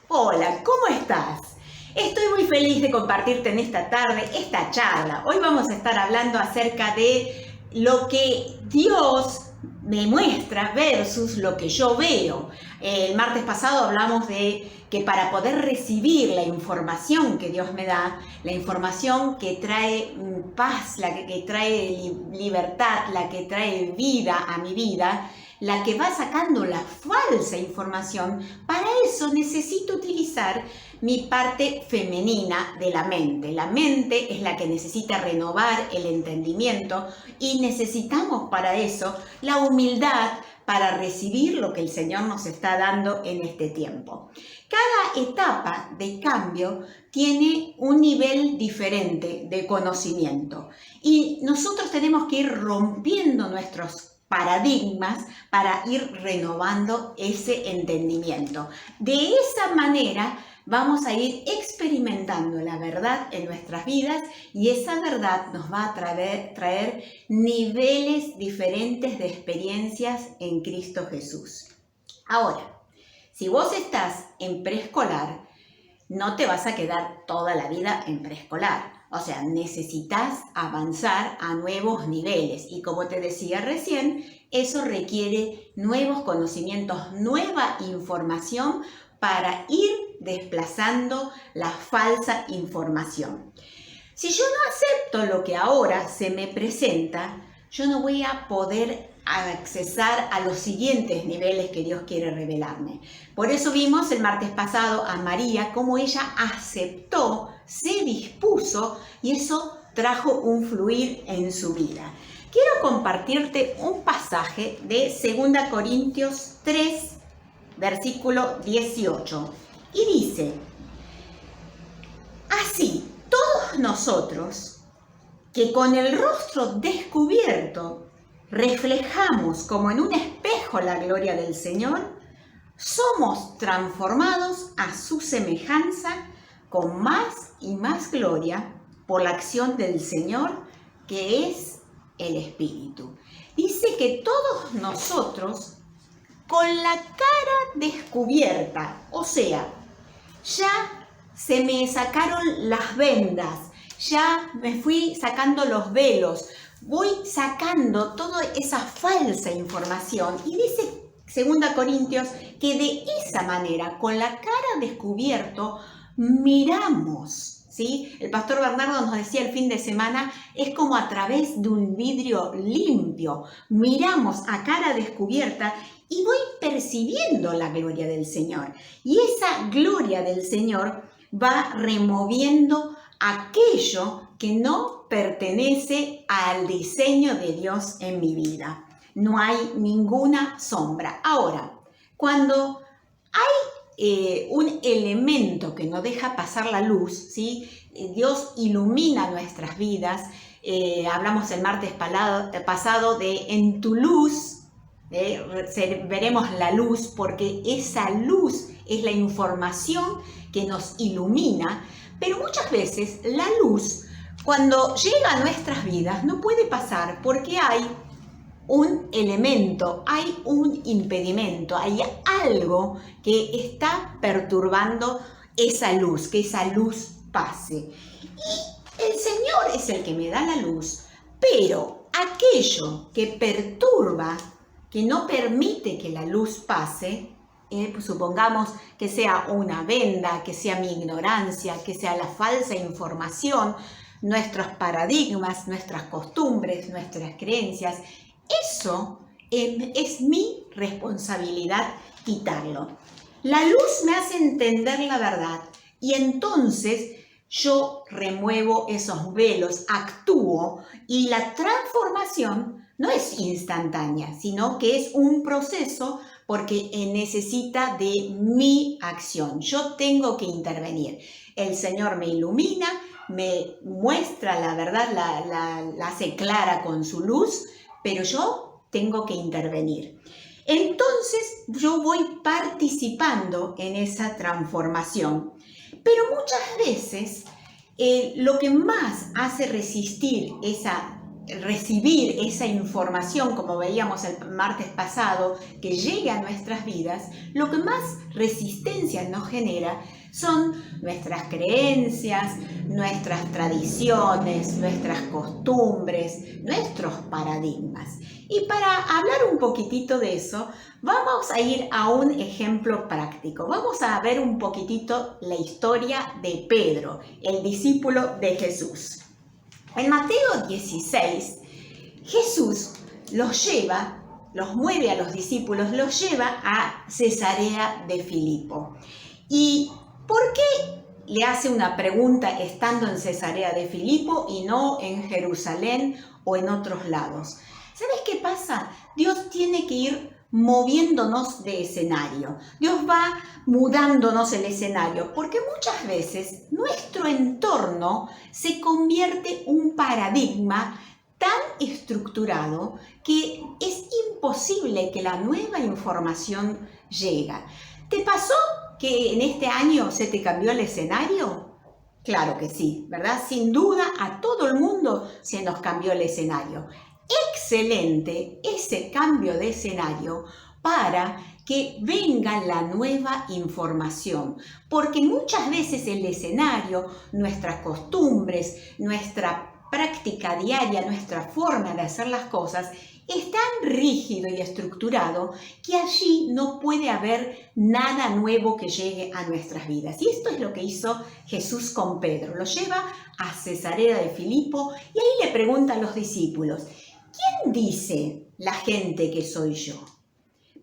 Hola, ¿cómo estás? Estoy muy feliz de compartirte en esta tarde esta charla. Hoy vamos a estar hablando acerca de lo que Dios me muestra versus lo que yo veo. El martes pasado hablamos de que para poder recibir la información que Dios me da, la información que trae paz, la que trae libertad, la que trae vida a mi vida, la que va sacando la falsa información, para eso necesito utilizar mi parte femenina de la mente. La mente es la que necesita renovar el entendimiento y necesitamos para eso la humildad para recibir lo que el Señor nos está dando en este tiempo. Cada etapa de cambio tiene un nivel diferente de conocimiento y nosotros tenemos que ir rompiendo nuestros paradigmas para ir renovando ese entendimiento. De esa manera vamos a ir experimentando la verdad en nuestras vidas y esa verdad nos va a traer niveles diferentes de experiencias en Cristo Jesús. Ahora, si vos estás en preescolar, no te vas a quedar toda la vida en preescolar. O sea, necesitas avanzar a nuevos niveles y como te decía recién, eso requiere nuevos conocimientos, nueva información para ir desplazando la falsa información. Si yo no acepto lo que ahora se me presenta, yo no voy a poder accesar a los siguientes niveles que Dios quiere revelarme. Por eso vimos el martes pasado a María, cómo ella aceptó, se dispuso y eso trajo un fluir en su vida. Quiero compartirte un pasaje de 2 Corintios 3, versículo 18. Y dice, así, todos nosotros que con el rostro descubierto reflejamos como en un espejo la gloria del Señor, somos transformados a su semejanza con más y más gloria por la acción del Señor, que es el Espíritu. Dice que todos nosotros con la cara descubierta, o sea, ya se me sacaron las vendas, ya me fui sacando los velos, voy sacando toda esa falsa información. Y dice 2 Corintios que de esa manera, con la cara descubierto, miramos, ¿sí? El pastor Bernardo nos decía el fin de semana, es como a través de un vidrio limpio. Miramos a cara descubierta y voy percibiendo la gloria del Señor. Y esa gloria del Señor va removiendo aquello que no pertenece al diseño de Dios en mi vida. No hay ninguna sombra. Ahora, cuando hay un elemento que no deja pasar la luz, ¿sí? Dios ilumina nuestras vidas. Hablamos el martes pasado de en tu luz, veremos la luz, porque esa luz es la información que nos ilumina. Pero muchas veces la luz, cuando llega a nuestras vidas, no puede pasar porque hay un elemento, hay un impedimento, hay algo que está perturbando esa luz, que esa luz pase. Y el Señor es el que me da la luz, pero aquello que perturba, que no permite que la luz pase, pues supongamos que sea una venda, que sea mi ignorancia, que sea la falsa información, nuestros paradigmas, nuestras costumbres, nuestras creencias, eso es mi responsabilidad quitarlo. La luz me hace entender la verdad y entonces yo remuevo esos velos, actúo y la transformación no es instantánea, sino que es un proceso porque necesita de mi acción. Yo tengo que intervenir. El Señor me ilumina, me muestra la verdad, la hace clara con su luz, pero yo tengo que intervenir. Entonces yo voy participando en esa transformación. Pero muchas veces lo que más hace resistir esa recibir esa información, como veíamos el martes pasado, que llegue a nuestras vidas, lo que más resistencia nos genera son nuestras creencias, nuestras tradiciones, nuestras costumbres, nuestros paradigmas. Y para hablar un poquitito de eso, vamos a ir a un ejemplo práctico. Vamos a ver un poquitito la historia de Pedro, el discípulo de Jesús. En Mateo 16, Jesús los mueve a los discípulos, los lleva a Cesarea de Filipo. ¿Y por qué le hace una pregunta estando en Cesarea de Filipo y no en Jerusalén o en otros lados? ¿Sabes qué pasa? Dios tiene que ir moviéndonos de escenario. Dios va mudándonos el escenario, porque muchas veces nuestro entorno se convierte en un paradigma tan estructurado que es imposible que la nueva información llegue. ¿Te pasó que en este año se te cambió el escenario? Claro que sí, ¿verdad? Sin duda a todo el mundo se nos cambió el escenario. Excelente ese cambio de escenario para que venga la nueva información, porque muchas veces el escenario, nuestras costumbres, nuestra práctica diaria, nuestra forma de hacer las cosas es tan rígido y estructurado que allí no puede haber nada nuevo que llegue a nuestras vidas. Y esto es lo que hizo Jesús con Pedro. Lo lleva a Cesarea de Filipo y ahí le pregunta a los discípulos: ¿quién dice la gente que soy yo?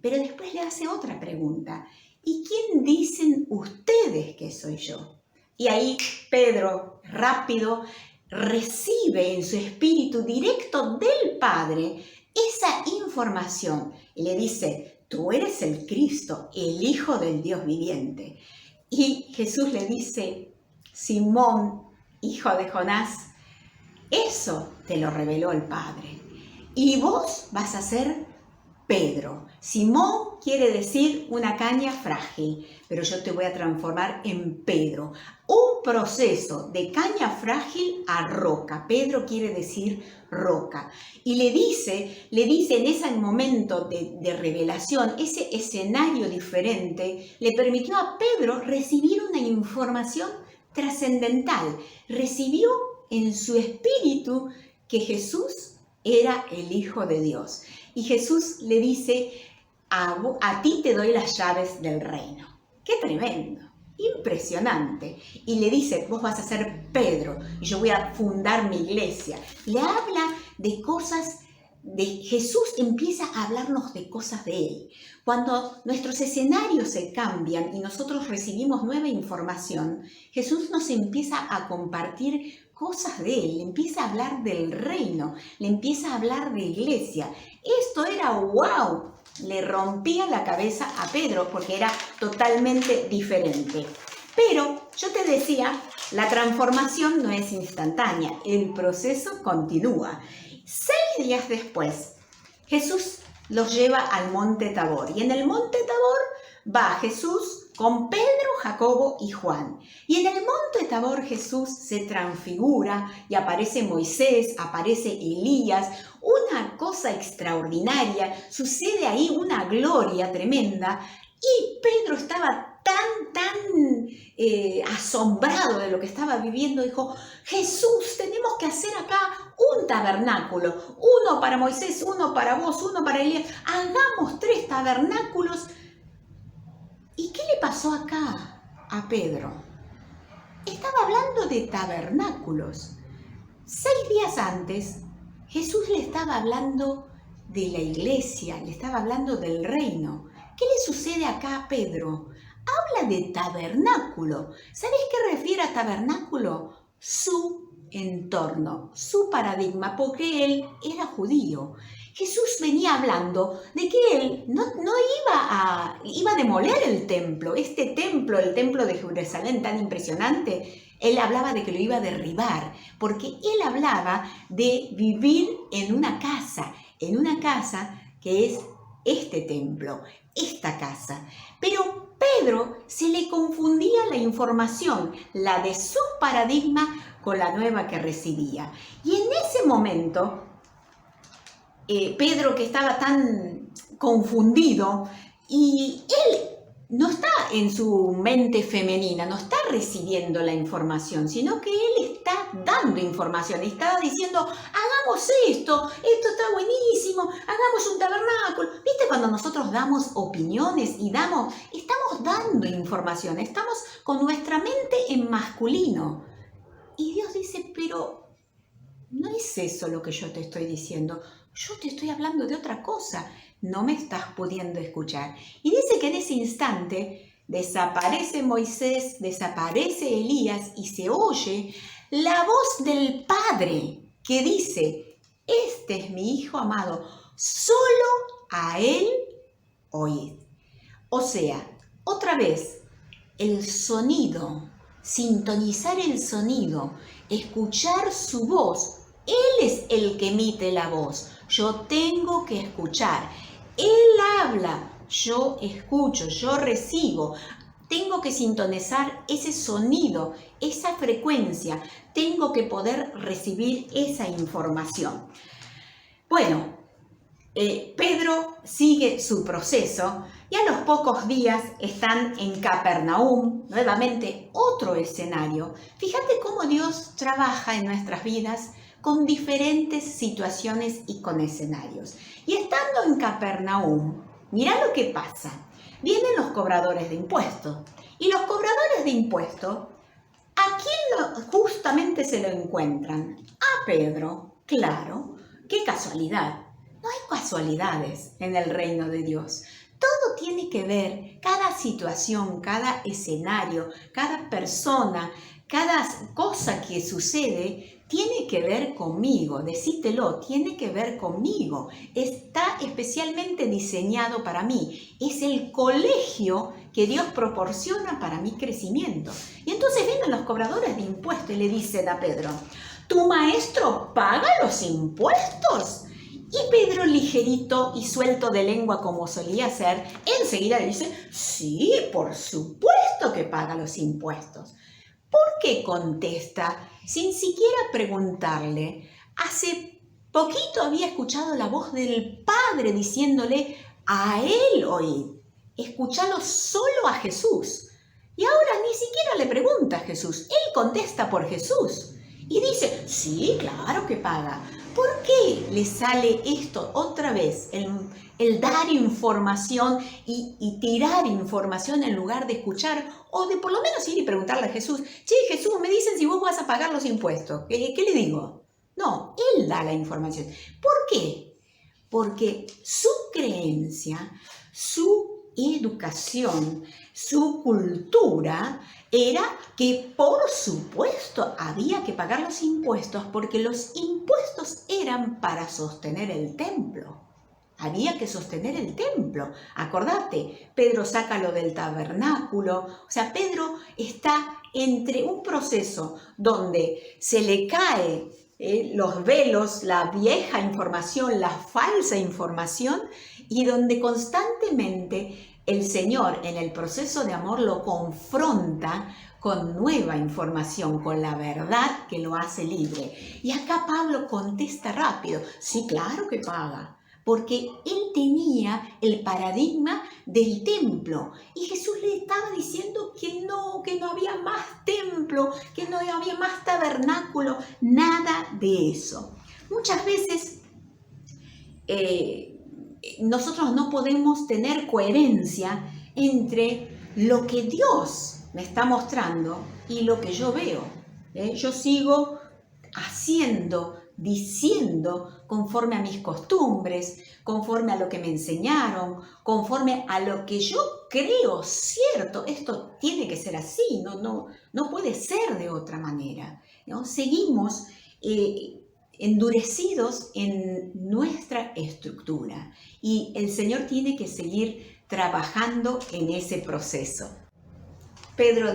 Pero después le hace otra pregunta: ¿y quién dicen ustedes que soy yo? Y ahí Pedro, rápido, recibe en su espíritu directo del Padre esa información y le dice: tú eres el Cristo, el Hijo del Dios viviente. Y Jesús le dice: Simón, hijo de Jonás, eso te lo reveló el Padre. Y vos vas a ser Pedro. Simón quiere decir una caña frágil, pero yo te voy a transformar en Pedro. Un proceso de caña frágil a roca. Pedro quiere decir roca. Y le dice en ese momento de revelación, ese escenario diferente, le permitió a Pedro recibir una información trascendental. Recibió en su espíritu que Jesús era el Hijo de Dios. Y Jesús le dice: a ti te doy las llaves del reino. ¡Qué tremendo! Impresionante. Y le dice: vos vas a ser Pedro y yo voy a fundar mi iglesia. Le habla de cosas de Jesús, empieza a hablarnos de cosas de Él. Cuando nuestros escenarios se cambian y nosotros recibimos nueva información, Jesús nos empieza a compartir cosas de Él, le empieza a hablar del reino, le empieza a hablar de iglesia. Esto era wow, le rompía la cabeza a Pedro porque era totalmente diferente. Pero yo te decía, la transformación no es instantánea, el proceso continúa. 6 días después, Jesús los lleva al monte Tabor. Y en el monte Tabor va Jesús con Pedro, Jacobo y Juan. Y en el monte Tabor Jesús se transfigura y aparece Moisés, aparece Elías. Una cosa extraordinaria, sucede ahí una gloria tremenda. Y Pedro estaba tan asombrado de lo que estaba viviendo, dijo: Jesús, tenemos que hacer acá un tabernáculo, uno para Moisés, uno para vos, uno para Elías, hagamos 3 tabernáculos. ¿Y qué le pasó acá a Pedro? Estaba hablando de tabernáculos. 6 días antes, Jesús le estaba hablando de la iglesia, le estaba hablando del reino. ¿Qué le sucede acá a Pedro? Habla de tabernáculo. ¿Sabes qué refiere a tabernáculo? Su entorno, su paradigma, porque él era judío. Jesús venía hablando de que él no iba a demoler el templo. Este templo, el templo de Jerusalén tan impresionante, él hablaba de que lo iba a derribar, porque él hablaba de vivir en una casa que es este templo, esta casa. Pero Pedro se le confundía la información, la de su paradigma con la nueva que recibía. Y en ese momento Pedro, que estaba tan confundido, y él no está en su mente femenina, no está recibiendo la información, sino que él está dando información, está diciendo, hagamos esto está buenísimo, hagamos un tabernáculo. ¿Viste cuando nosotros damos opiniones y estamos dando información, estamos con nuestra mente en masculino? Y Dios dice, pero no es eso lo que yo te estoy diciendo, yo te estoy hablando de otra cosa. No me estás pudiendo escuchar. Y dice que en ese instante desaparece Moisés, desaparece Elías y se oye la voz del Padre que dice, este es mi Hijo amado, solo a Él oíd. O sea, otra vez, el sonido, sintonizar el sonido, escuchar su voz. Él es el que emite la voz. Yo tengo que escuchar. Él habla, yo escucho, yo recibo. Tengo que sintonizar ese sonido, esa frecuencia. Tengo que poder recibir esa información. Bueno, Pedro sigue su proceso y a los pocos días están en Capernaum, nuevamente otro escenario. Fíjate cómo Dios trabaja en nuestras vidas con diferentes situaciones y con escenarios. Y estando en Capernaum, mira lo que pasa. Vienen los cobradores de impuestos. Y los cobradores de impuestos, ¿a quién justamente se lo encuentran? A Pedro. Claro, qué casualidad. No hay casualidades en el reino de Dios. Todo tiene que ver, cada situación, cada escenario, cada persona, cada cosa que sucede tiene que ver conmigo, decítelo, tiene que ver conmigo, está especialmente diseñado para mí, es el colegio que Dios proporciona para mi crecimiento. Y entonces vienen los cobradores de impuestos y le dicen a Pedro, ¿tu maestro paga los impuestos? Y Pedro, ligerito y suelto de lengua como solía ser, enseguida le dice, sí, por supuesto que paga los impuestos. ¿Por qué contesta sin siquiera preguntarle? Hace poquito había escuchado la voz del Padre diciéndole, a Él oíd, escúchalo solo a Jesús. Y ahora ni siquiera le pregunta a Jesús, Él contesta por Jesús. Y dice, sí, claro que paga. ¿Por qué le sale esto otra vez? El dar información y tirar información en lugar de escuchar o de por lo menos ir y preguntarle a Jesús, che, Jesús, me dicen si vos vas a pagar los impuestos. ¿Qué le digo? No, Él da la información. ¿Por qué? Porque su creencia, su educación, su cultura era que por supuesto había que pagar los impuestos porque los impuestos eran para sostener el templo. Había que sostener el templo. Acordate, Pedro saca lo del tabernáculo. O sea, Pedro está entre un proceso donde se le cae los velos, la vieja información, la falsa información, y donde constantemente el Señor en el proceso de amor lo confronta con nueva información, con la verdad que lo hace libre. Y acá Pablo contesta rápido, sí, claro que paga, porque él tenía el paradigma del templo. Y Jesús le estaba diciendo que no había más templo, que no había más tabernáculo, nada de eso. Muchas veces nosotros no podemos tener coherencia entre lo que Dios me está mostrando y lo que yo veo. Yo sigo haciendo, diciendo conforme a mis costumbres, conforme a lo que me enseñaron, conforme a lo que yo creo cierto. Esto tiene que ser así, no puede ser de otra manera, ¿no? Seguimos endurecidos en nuestra estructura y el Señor tiene que seguir trabajando en ese proceso. Pedro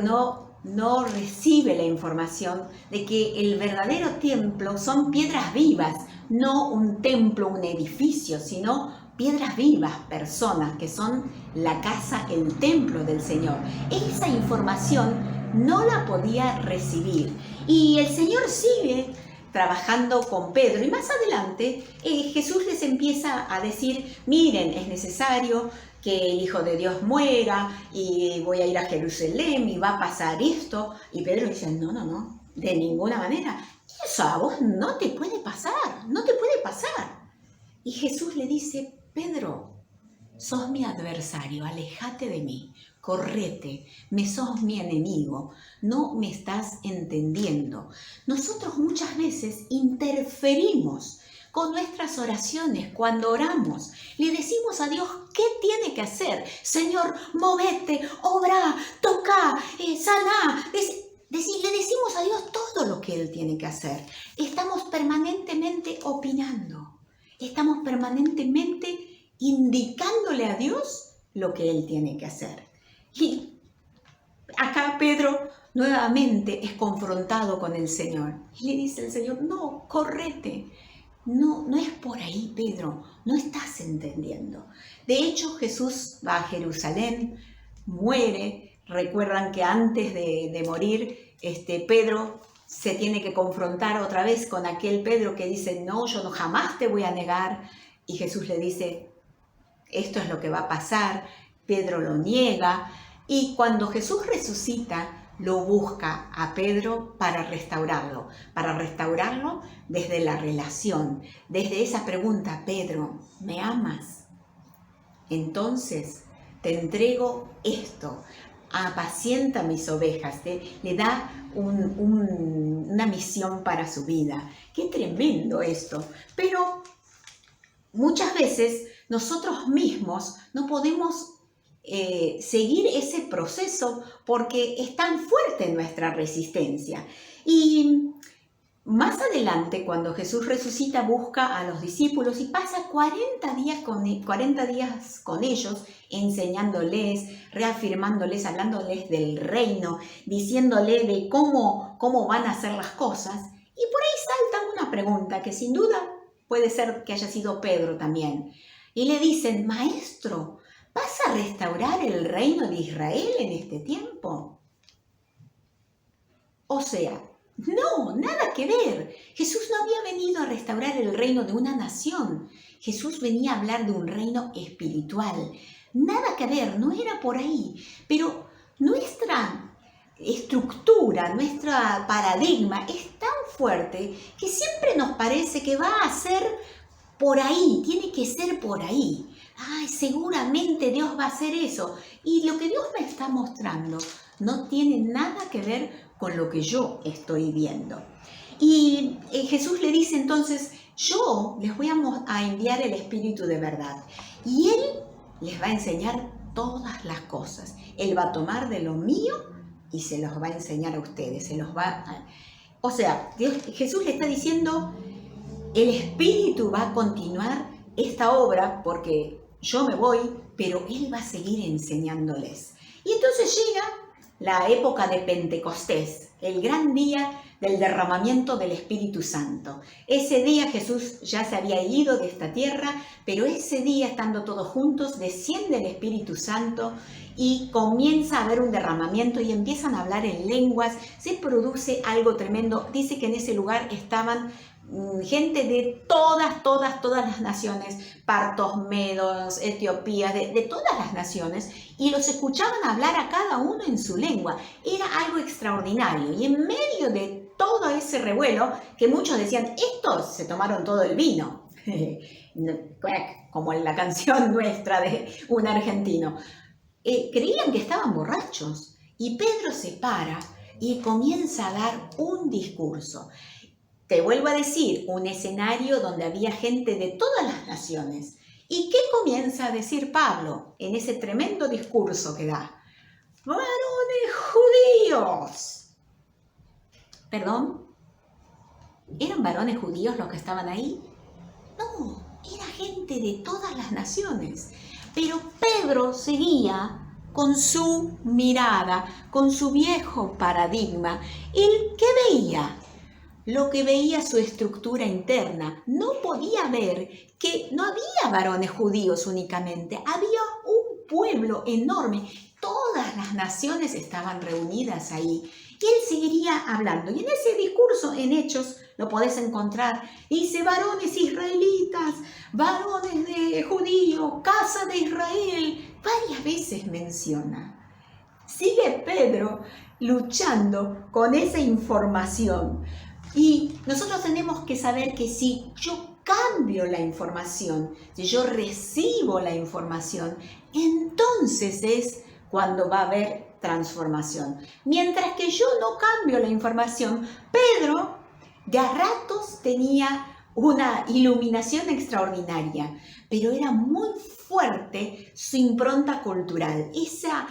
no recibe la información de que el verdadero templo son piedras vivas, no un templo, un edificio, sino piedras vivas, personas que son la casa, el templo del Señor. Esa información no la podía recibir y el Señor sigue trabajando con Pedro. Y más adelante Jesús les empieza a decir, miren, es necesario que el Hijo de Dios muera y voy a ir a Jerusalén y va a pasar esto. Y Pedro dice, no, de ninguna manera. Eso a vos no te puede pasar, no te puede pasar. Y Jesús le dice, Pedro, sos mi adversario, alejate de mí, correte, me sos mi enemigo, no me estás entendiendo. Nosotros muchas veces interferimos con nuestras oraciones cuando oramos. Le decimos a Dios qué tiene que hacer. Señor, movete, obra, toca, sana. Le decimos a Dios todo lo que Él tiene que hacer. Estamos permanentemente opinando. Estamos permanentemente indicándole a Dios lo que Él tiene que hacer. Y acá Pedro nuevamente es confrontado con el Señor. Y le dice el Señor, no, correte. No es por ahí, Pedro, no estás entendiendo. De hecho, Jesús va a Jerusalén, muere. Recuerdan que antes de morir, Pedro se tiene que confrontar otra vez con aquel Pedro que dice, no, yo no jamás te voy a negar. Y Jesús le dice, esto es lo que va a pasar. Pedro lo niega. Y cuando Jesús resucita, lo busca a Pedro para restaurarlo desde la relación, desde esa pregunta, Pedro, ¿me amas? Entonces te entrego esto, apacienta mis ovejas, le da una misión para su vida. Qué tremendo esto, pero muchas veces nosotros mismos no podemos seguir ese proceso porque es tan fuerte nuestra resistencia. Y más adelante, cuando Jesús resucita, busca a los discípulos y pasa 40 días con ellos, enseñándoles, reafirmándoles, hablándoles del reino, diciéndoles de cómo van a ser las cosas. Y por ahí salta una pregunta que sin duda puede ser que haya sido Pedro también. Y le dicen, Maestro, ¿vas a restaurar el reino de Israel en este tiempo? O sea, no, nada que ver. Jesús no había venido a restaurar el reino de una nación. Jesús venía a hablar de un reino espiritual. Nada que ver, no era por ahí. Pero nuestra estructura, nuestro paradigma es tan fuerte que siempre nos parece que va a ser por ahí, tiene que ser por ahí. Ay, seguramente Dios va a hacer eso. Y lo que Dios me está mostrando no tiene nada que ver con lo que yo estoy viendo. Y Jesús le dice entonces, yo les voy a enviar el Espíritu de verdad. Y Él les va a enseñar todas las cosas. Él va a tomar de lo mío y se los va a enseñar a ustedes. O sea, Jesús le está diciendo, el Espíritu va a continuar esta obra porque yo me voy, pero Él va a seguir enseñándoles. Y entonces llega la época de Pentecostés, el gran día del derramamiento del Espíritu Santo. Ese día Jesús ya se había ido de esta tierra, pero ese día, estando todos juntos, desciende el Espíritu Santo y comienza a haber un derramamiento y empiezan a hablar en lenguas. Se produce algo tremendo. Dice que en ese lugar estaban gente de todas las naciones, partos, medos, etiopías, de todas las naciones, y los escuchaban hablar a cada uno en su lengua. Era algo extraordinario. Y en medio de todo ese revuelo, que muchos decían, estos se tomaron todo el vino, como en la canción nuestra de un argentino, creían que estaban borrachos. Y Pedro se para y comienza a dar un discurso. Te vuelvo a decir, un escenario donde había gente de todas las naciones. ¿Y qué comienza a decir Pablo en ese tremendo discurso que da? ¡Varones judíos! ¿Perdón? ¿Eran varones judíos los que estaban ahí? No, era gente de todas las naciones. Pero Pedro seguía con su mirada, con su viejo paradigma. ¿El qué veía? Lo que veía su estructura interna. No podía ver que no había varones judíos únicamente, había un pueblo enorme, todas las naciones estaban reunidas ahí. Y él seguiría hablando. Y en ese discurso, en Hechos, lo podés encontrar. Dice, varones israelitas, varones de judíos, casa de Israel. Varias veces menciona. Sigue Pedro luchando con esa información. Y nosotros tenemos que saber que si yo cambio la información, si yo recibo la información, entonces es cuando va a haber transformación. Mientras que yo no cambio la información, Pedro de a ratos tenía una iluminación extraordinaria, pero era muy fuerte su impronta cultural, esa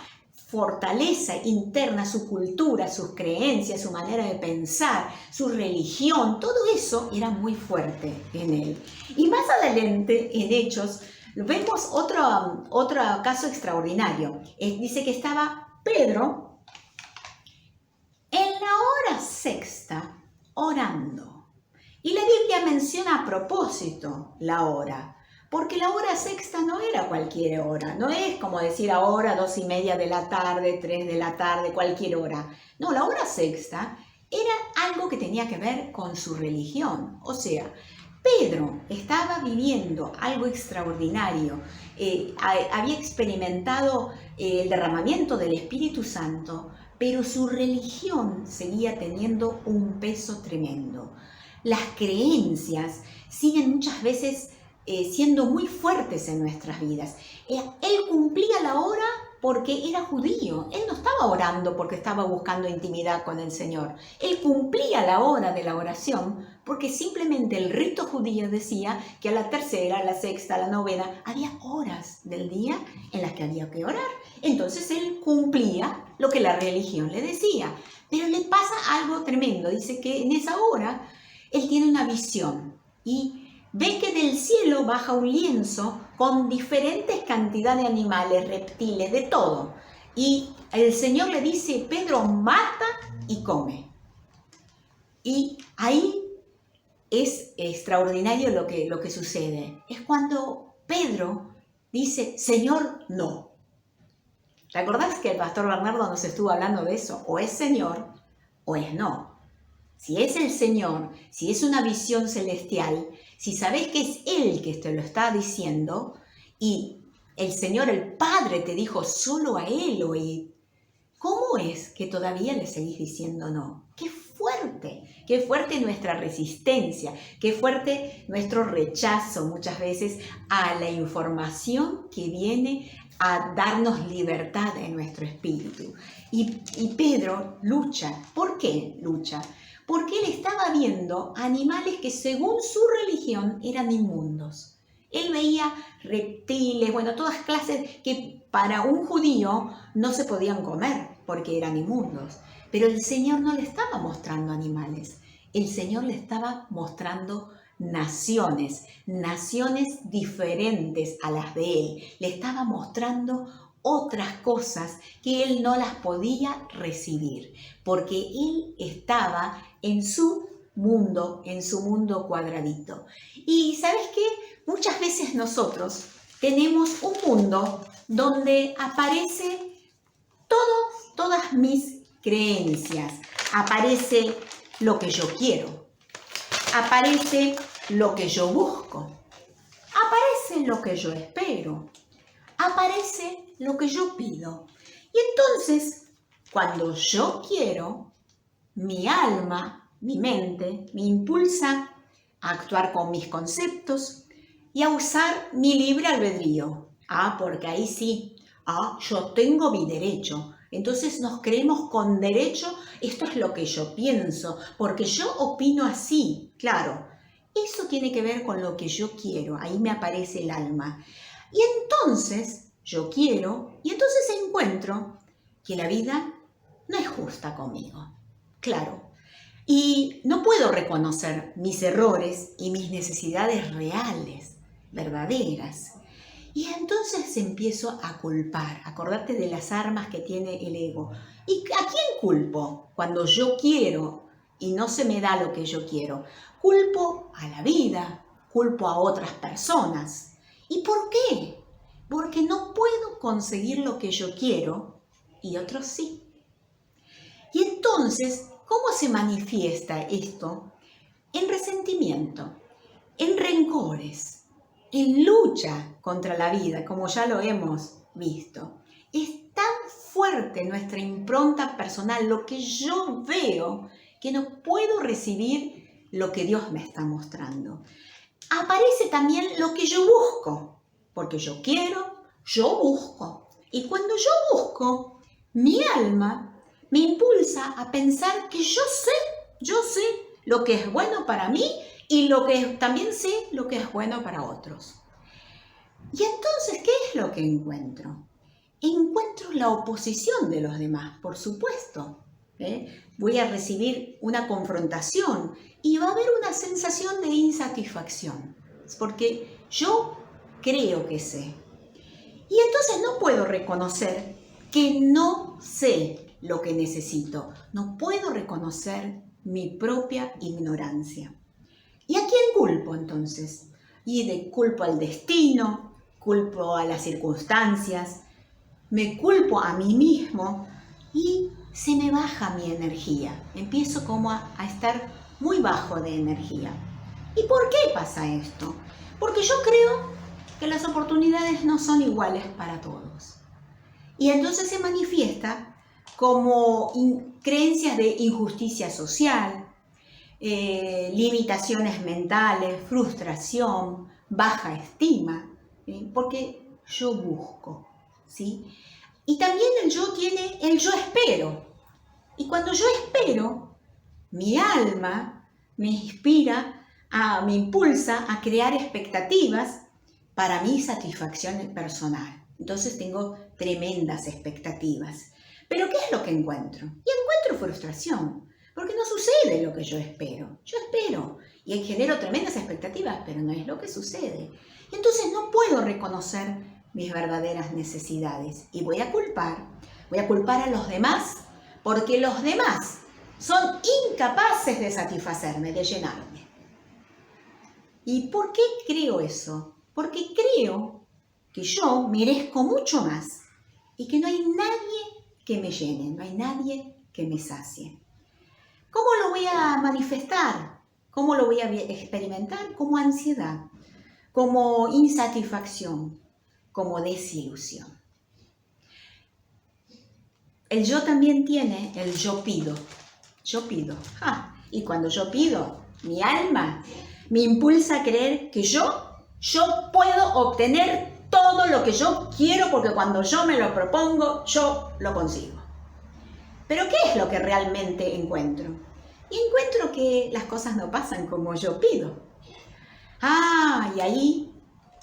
fortaleza interna, su cultura, sus creencias, su manera de pensar, su religión, todo eso era muy fuerte en él. Y más adelante, en Hechos, vemos otro caso extraordinario. Dice que estaba Pedro en la hora sexta orando. Y la Biblia menciona a propósito la hora. Porque la hora sexta no era cualquier hora, no es como decir ahora 2:30 de la tarde, 3 de la tarde, cualquier hora. No, la hora sexta era algo que tenía que ver con su religión. O sea, Pedro estaba viviendo algo extraordinario, había experimentado el derramamiento del Espíritu Santo, pero su religión seguía teniendo un peso tremendo. Las creencias siguen muchas veces siendo muy fuertes en nuestras vidas. Él cumplía la hora porque era judío. Él no estaba orando porque estaba buscando intimidad con el Señor. Él cumplía la hora de la oración porque simplemente el rito judío decía que a la tercera, a la sexta, a la novena, había horas del día en las que había que orar. Entonces él cumplía lo que la religión le decía. Pero le pasa algo tremendo. Dice que en esa hora él tiene una visión y ve que del cielo baja un lienzo con diferentes cantidades de animales, reptiles, de todo. Y el Señor le dice, Pedro, mata y come. Y ahí es extraordinario lo que sucede. Es cuando Pedro dice, Señor, no. ¿Te acordás que el pastor Bernardo nos estuvo hablando de eso? O es Señor o es no. Si es el Señor, si es una visión celestial, si sabés que es Él que te lo está diciendo y el Señor, el Padre, te dijo solo a Él oír, ¿cómo es que todavía le seguís diciendo no? Qué fuerte nuestra resistencia, qué fuerte nuestro rechazo muchas veces a la información que viene a darnos libertad en nuestro espíritu. Y Pedro lucha. ¿Por qué lucha? Porque él estaba viendo animales que según su religión eran inmundos. Él veía reptiles, todas clases que para un judío no se podían comer porque eran inmundos. Pero el Señor no le estaba mostrando animales, el Señor le estaba mostrando naciones diferentes a las de él. Le estaba mostrando otras cosas que él no las podía recibir, porque él estaba en su mundo cuadradito. Y ¿sabes qué? Muchas veces nosotros tenemos un mundo donde aparece todas mis creencias, aparece lo que yo quiero, aparece lo que yo busco, aparece lo que yo espero, aparece lo que yo pido. Y entonces, cuando yo quiero, mi alma, mi mente, me impulsa a actuar con mis conceptos y a usar mi libre albedrío. Porque ahí sí, yo tengo mi derecho. Entonces nos creemos con derecho, esto es lo que yo pienso, porque yo opino así. Claro, eso tiene que ver con lo que yo quiero, ahí me aparece el alma. Y entonces yo quiero, y entonces encuentro que la vida no es justa conmigo. Claro, y no puedo reconocer mis errores y mis necesidades reales, verdaderas. Y entonces empiezo a culpar, acordarte de las armas que tiene el ego. ¿Y a quién culpo cuando yo quiero y no se me da lo que yo quiero? Culpo a la vida, culpo a otras personas. ¿Y por qué? Porque no puedo conseguir lo que yo quiero y otros sí. Y entonces, ¿cómo se manifiesta esto? En resentimiento, en rencores, en lucha contra la vida, como ya lo hemos visto. Es tan fuerte nuestra impronta personal, lo que yo veo, que no puedo recibir lo que Dios me está mostrando. Aparece también lo que yo busco, porque yo quiero, yo busco. Y cuando yo busco, mi alma me impulsa a pensar que yo sé lo que es bueno para mí y también sé lo que es bueno para otros. Y entonces, ¿qué es lo que encuentro? Encuentro la oposición de los demás, por supuesto. Voy a recibir una confrontación y va a haber una sensación de insatisfacción, porque yo creo que sé. Y entonces no puedo reconocer que no sé lo que necesito. No puedo reconocer mi propia ignorancia. ¿Y a quién culpo entonces? Culpo al destino, culpo a las circunstancias, me culpo a mí mismo y se me baja mi energía. Empiezo como a estar muy bajo de energía. ¿Y por qué pasa esto? Porque yo creo que las oportunidades no son iguales para todos. Y entonces se manifiesta como creencias de injusticia social, limitaciones mentales, frustración, baja estima, porque yo busco, ¿sí? Y también el yo tiene el yo espero. Y cuando yo espero, mi alma me me impulsa a crear expectativas para mi satisfacción personal. Entonces tengo tremendas expectativas. ¿Pero qué es lo que encuentro? Y encuentro frustración, porque no sucede lo que yo espero. Yo espero y genero tremendas expectativas, pero no es lo que sucede. Y entonces no puedo reconocer mis verdaderas necesidades y voy a culpar a los demás, porque los demás son incapaces de satisfacerme, de llenarme. ¿Y por qué creo eso? Porque creo que yo merezco mucho más y que no hay nadie que me llene, no hay nadie que me sacie. ¿Cómo lo voy a manifestar? ¿Cómo lo voy a experimentar? Como ansiedad, como insatisfacción, como desilusión. El yo también tiene el yo pido. Yo pido. Y cuando yo pido, mi alma me impulsa a creer que yo puedo obtener todo lo que yo quiero, porque cuando yo me lo propongo, yo lo consigo. Pero ¿qué es lo que realmente encuentro? Y encuentro que las cosas no pasan como yo pido. Y ahí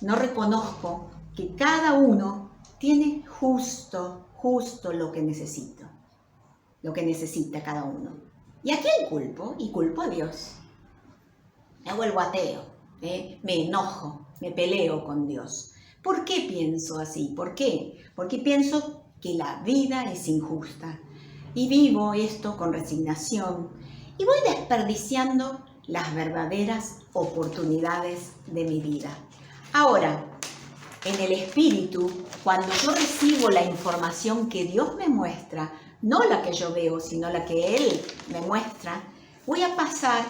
no reconozco que cada uno tiene justo lo que necesito, lo que necesita cada uno. ¿Y a quién culpo? Y culpo a Dios. Me vuelvo ateo, me enojo, me peleo con Dios. ¿Por qué pienso así? ¿Por qué? Porque pienso que la vida es injusta y vivo esto con resignación y voy desperdiciando las verdaderas oportunidades de mi vida. Ahora, en el espíritu, cuando yo recibo la información que Dios me muestra, no la que yo veo, sino la que Él me muestra, voy a pasar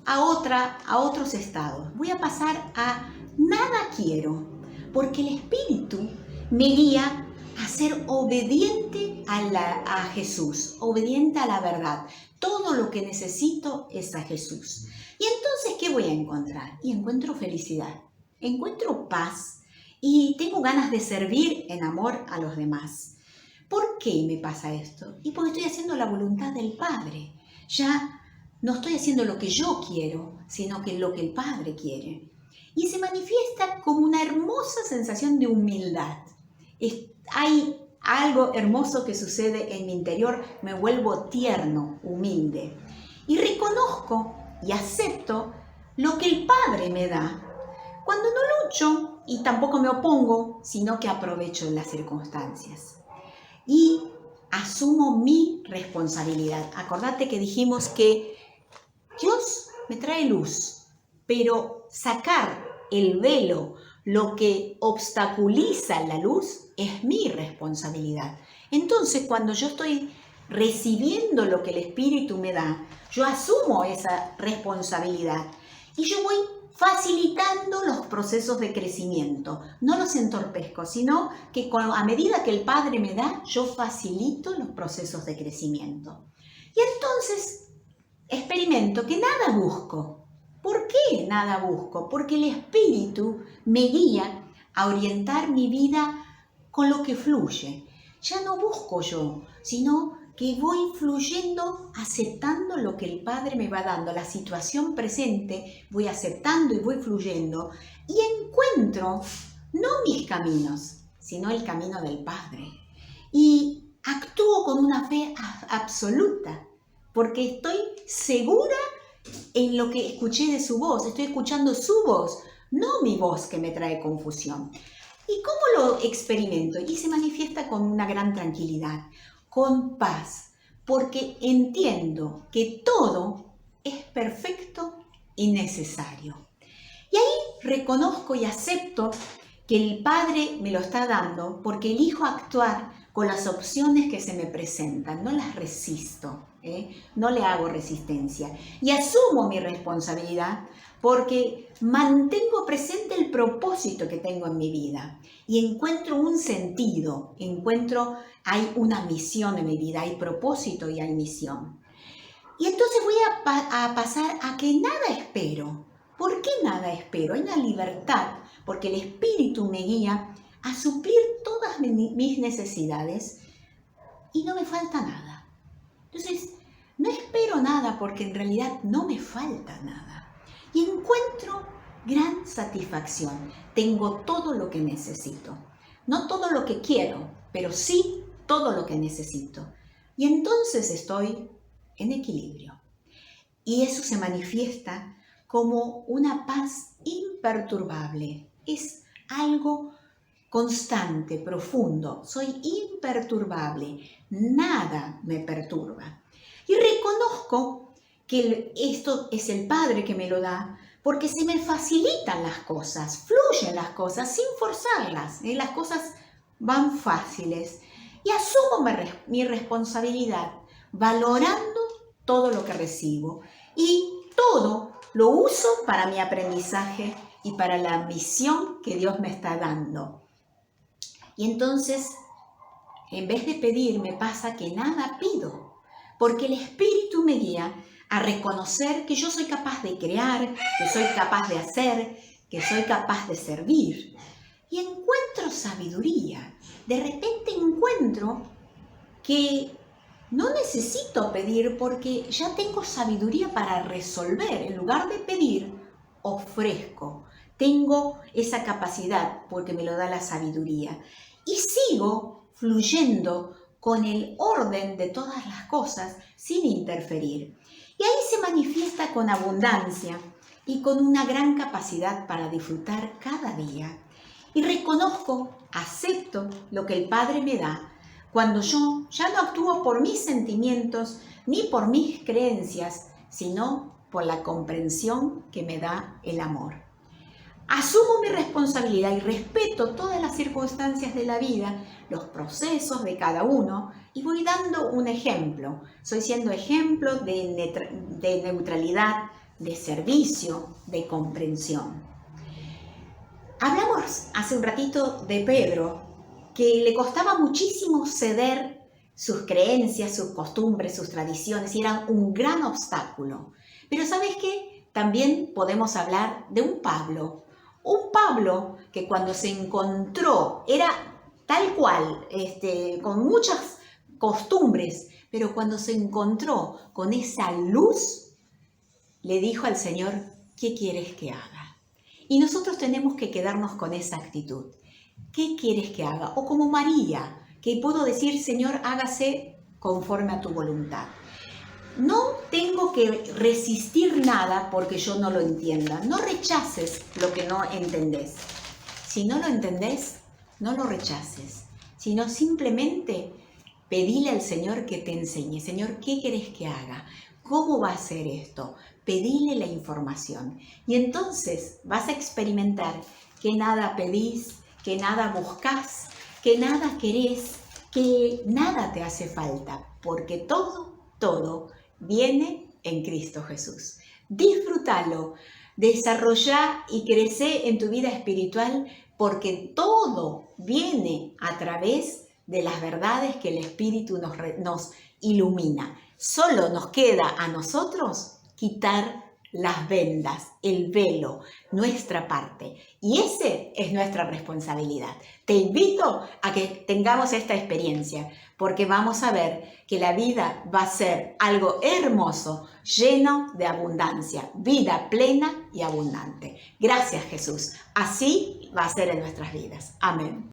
a otros estados. Voy a pasar a nada quiero, porque el espíritu me guía a ser obediente a Jesús, obediente a la verdad. Todo lo que necesito es a Jesús. Y entonces, ¿qué voy a encontrar? Y encuentro felicidad, encuentro paz y tengo ganas de servir en amor a los demás. ¿Por qué me pasa esto? Y porque estoy haciendo la voluntad del Padre. Ya no estoy haciendo lo que yo quiero, sino que lo que el Padre quiere. Y se manifiesta como una hermosa sensación de humildad. Hay algo hermoso que sucede en mi interior, me vuelvo tierno, humilde. Y reconozco y acepto lo que el Padre me da. Cuando no lucho y tampoco me opongo, sino que aprovecho las circunstancias. Y asumo mi responsabilidad. Acordate que dijimos que Dios me trae luz, pero sacar el velo, lo que obstaculiza la luz, es mi responsabilidad. Entonces, cuando yo estoy recibiendo lo que el Espíritu me da, yo asumo esa responsabilidad y yo voy facilitando los procesos de crecimiento. No los entorpezco, sino que a medida que el Padre me da, yo facilito los procesos de crecimiento. Y entonces experimento que nada busco. ¿Por qué nada busco? Porque el Espíritu me guía a orientar mi vida con lo que fluye. Ya no busco yo, sino que voy fluyendo, aceptando lo que el Padre me va dando, la situación presente, voy aceptando y voy fluyendo y encuentro no mis caminos, sino el camino del Padre. Y actúo con una fe absoluta, porque estoy segura en lo que escuché de su voz, estoy escuchando su voz, no mi voz que me trae confusión. ¿Y cómo lo experimento? Y se manifiesta con una gran tranquilidad, con paz, porque entiendo que todo es perfecto y necesario. Y ahí reconozco y acepto que el Padre me lo está dando porque elijo actuar con las opciones que se me presentan, no las resisto, no le hago resistencia. Y asumo mi responsabilidad porque mantengo presente el propósito que tengo en mi vida y encuentro un sentido, hay una misión en mi vida, hay propósito y hay misión. Y entonces voy a pasar a que nada espero. ¿Por qué nada espero? Hay una libertad, porque el Espíritu me guía a suplir todas mis necesidades y no me falta nada. Entonces, no espero nada porque en realidad no me falta nada. Y encuentro gran satisfacción. Tengo todo lo que necesito. No todo lo que quiero, pero sí todo lo que necesito. Y entonces estoy en equilibrio. Y eso se manifiesta como una paz imperturbable. Es algo constante, profundo. Soy imperturbable. Nada me perturba. Y reconozco que esto es el Padre que me lo da, porque se me facilitan las cosas, fluyen las cosas sin forzarlas. Las cosas van fáciles. Y asumo mi responsabilidad, valorando todo lo que recibo. Y todo lo uso para mi aprendizaje y para la misión que Dios me está dando. Y entonces, en vez de pedir, me pasa que nada pido, porque el Espíritu me guía a reconocer que yo soy capaz de crear, que soy capaz de hacer, que soy capaz de servir. Y encuentro sabiduría. De repente encuentro que no necesito pedir porque ya tengo sabiduría para resolver. En lugar de pedir, ofrezco. Tengo esa capacidad porque me lo da la sabiduría. Y sigo fluyendo con el orden de todas las cosas sin interferir. Y ahí se manifiesta con abundancia y con una gran capacidad para disfrutar cada día. Y reconozco, acepto lo que el Padre me da cuando yo ya no actúo por mis sentimientos ni por mis creencias, sino por la comprensión que me da el amor. Asumo mi responsabilidad y respeto todas las circunstancias de la vida, los procesos de cada uno, y voy dando un ejemplo. Estoy siendo ejemplo de neutralidad, de servicio, de comprensión. Hablamos hace un ratito de Pedro, que le costaba muchísimo ceder sus creencias, sus costumbres, sus tradiciones, y eran un gran obstáculo. Pero ¿sabes qué? También podemos hablar de un Pablo que cuando se encontró, era tal cual, con muchas costumbres, pero cuando se encontró con esa luz, le dijo al Señor, ¿qué quieres que haga? Y nosotros tenemos que quedarnos con esa actitud. ¿Qué quieres que haga? O como María, que puedo decir, Señor, hágase conforme a tu voluntad. No tengo que resistir nada porque yo no lo entienda. No rechaces lo que no entendés. Si no lo entendés, no lo rechaces, sino simplemente pedile al Señor que te enseñe. Señor, ¿qué querés que haga? ¿Cómo va a ser esto? Pedile la información. Y entonces vas a experimentar que nada pedís, que nada buscás, que nada querés, que nada te hace falta, porque todo viene en Cristo Jesús. Disfrútalo, desarrolla y crece en tu vida espiritual, porque todo viene a través de las verdades que el Espíritu nos ilumina. Solo nos queda a nosotros quitar las vendas, el velo, nuestra parte. Y ese es nuestra responsabilidad. Te invito a que tengamos esta experiencia, porque vamos a ver que la vida va a ser algo hermoso, lleno de abundancia, vida plena y abundante. Gracias, Jesús. Así va a ser en nuestras vidas. Amén.